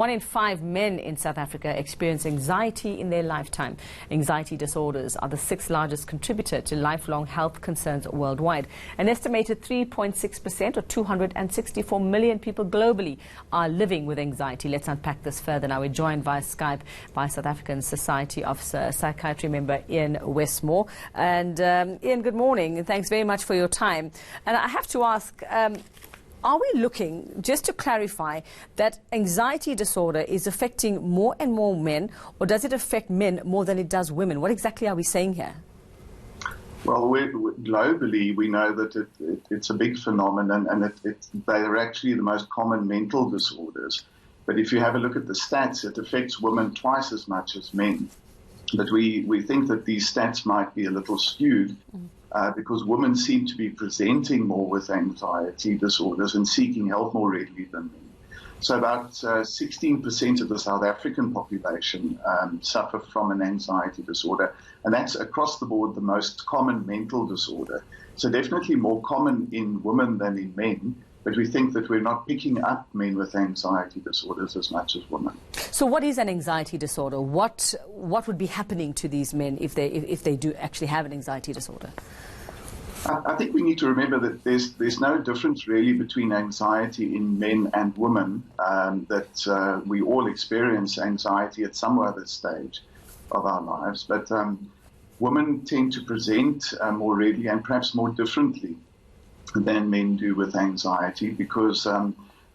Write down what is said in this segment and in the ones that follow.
1 in 5 men in South Africa experience anxiety in their lifetime. Anxiety disorders are the 6th largest contributor to lifelong health concerns worldwide. An estimated 3.6% or 264 million people globally are living with anxiety. Let's unpack this further now. We're joined via Skype by South African Society of Psychiatry member Ian Westmore. And Ian, good morning and thanks very much for your time. And I have to ask, are we looking, just to clarify, that anxiety disorder is affecting more and more men, or does it affect men more than it does women? What exactly are we saying here? Well, globally, we know that it's a big phenomenon, and they are actually the most common mental disorders. But if you have a look at the stats, it affects women twice as much as men. But we think that these stats might be a little skewed. Because women seem to be presenting more with anxiety disorders and seeking help more readily than men. So about 16% of the South African population suffer from an anxiety disorder, and that's across the board the most common mental disorder. So definitely more common in women than in men, but we think that we're not picking up men with anxiety disorders as much as women. So what is an anxiety disorder? What would be happening to these men if they do actually have an anxiety disorder? I think we need to remember that there's no difference really between anxiety in men and women, that we all experience anxiety at some other stage of our lives, but women tend to present more readily and perhaps more differently than men do with anxiety, because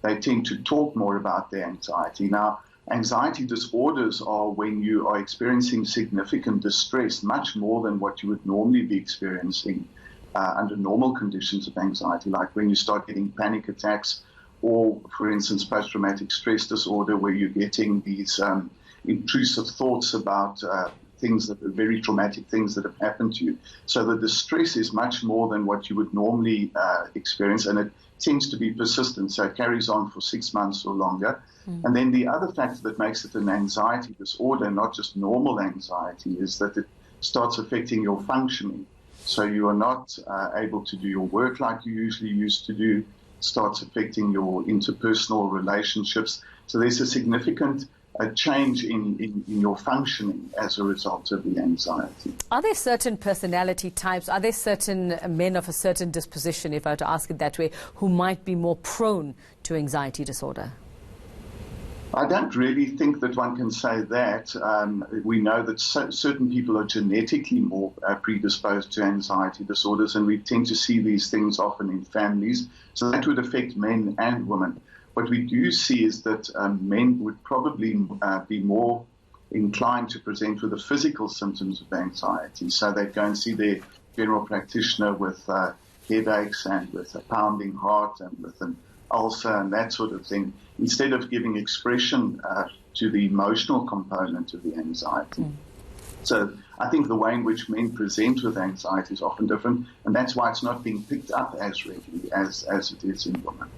they tend to talk more about their anxiety. Now, anxiety disorders are when you are experiencing significant distress, much more than what you would normally be experiencing under normal conditions of anxiety, like when you start getting panic attacks, or, for instance, post-traumatic stress disorder, where you're getting these intrusive thoughts about things that are very traumatic, things that have happened to you. So the distress is much more than what you would normally experience, and it tends to be persistent, so it carries on for 6 months or longer. And then the other factor that makes it an anxiety disorder, not just normal anxiety, is that it starts affecting your functioning. So you are not able to do your work like you usually used to do. It starts affecting your interpersonal relationships. So there's a significant change in your functioning as a result of the anxiety. Are there certain personality types, are there certain men of a certain disposition, if I were to ask it that way, who might be more prone to anxiety disorder? I don't really think that one can say that. We know that certain people are genetically more predisposed to anxiety disorders, and we tend to see these things often in families. So that would affect men and women. What we do see is that men would probably be more inclined to present with the physical symptoms of anxiety. So they'd go and see their general practitioner with headaches and with a pounding heart and with an ulcer and that sort of thing, instead of giving expression to the emotional component of the anxiety. So I think the way in which men present with anxiety is often different, and that's why it's not being picked up as readily as it is in women.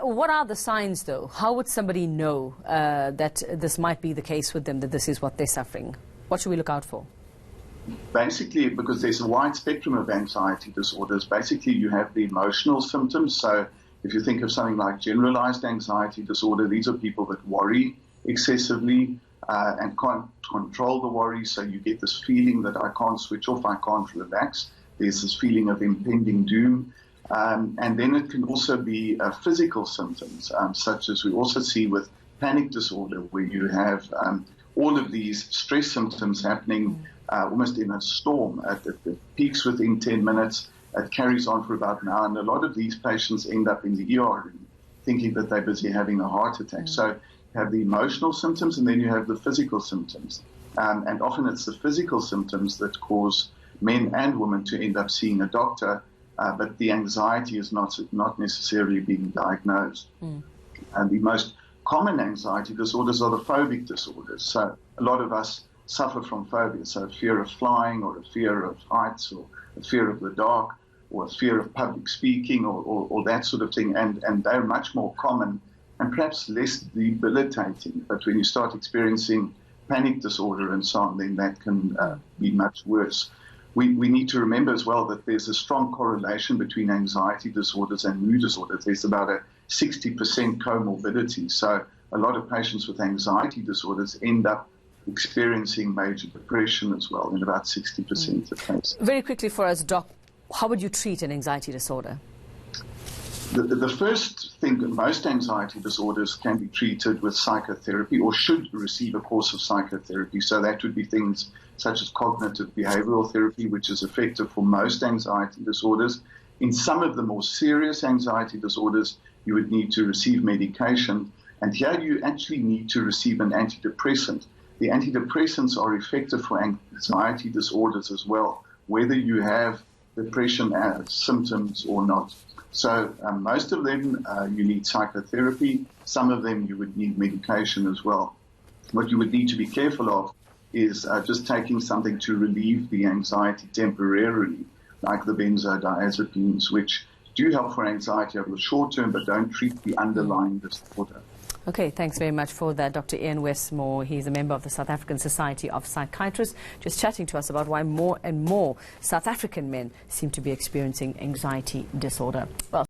What are the signs, though? How would somebody know that this might be the case with them, that this is what they're suffering? What should we look out for? Basically, because there's a wide spectrum of anxiety disorders, basically you have the emotional symptoms. So if you think of something like generalized anxiety disorder, these are people that worry excessively and can't control the worry. So you get this feeling that I can't switch off, I can't relax. There's this feeling of impending doom. And then it can also be physical symptoms, such as we also see with panic disorder, where you have all of these stress symptoms happening almost in a storm. It peaks within 10 minutes. It carries on for about an hour, and a lot of these patients end up in the ER room thinking that they're busy having a heart attack. So you have the emotional symptoms, and then you have the physical symptoms. And often it's the physical symptoms that cause men and women to end up seeing a doctor, but the anxiety is not necessarily being diagnosed. And the most common anxiety disorders are the phobic disorders. So a lot of us suffer from phobia, so a fear of flying, or a fear of heights, or a fear of the dark, or a fear of public speaking, or that sort of thing, and they're much more common and perhaps less debilitating. But when you start experiencing panic disorder and so on, then that can be much worse. We need to remember as well that there's a strong correlation between anxiety disorders and mood disorders. There's about a 60% comorbidity. So a lot of patients with anxiety disorders end up experiencing major depression as well in about 60% of cases. Very quickly for us, Doc, how would you treat an anxiety disorder? The first thing, most anxiety disorders can be treated with psychotherapy or should receive a course of psychotherapy. So that would be things such as cognitive behavioral therapy, which is effective for most anxiety disorders. In some of the more serious anxiety disorders, you would need to receive medication. And here you actually need to receive an antidepressant. The antidepressants are effective for anxiety disorders as well, whether you have depression symptoms or not. So most of them you need psychotherapy. Some of them you would need medication as well. What you would need to be careful of is just taking something to relieve the anxiety temporarily, like the benzodiazepines, which do help for anxiety over the short term, but don't treat the underlying disorder. Okay, thanks very much for that, Dr. Ian Westmore. He's a member of the South African Society of Psychiatrists, just chatting to us about why more and more South African men seem to be experiencing anxiety disorder. Well,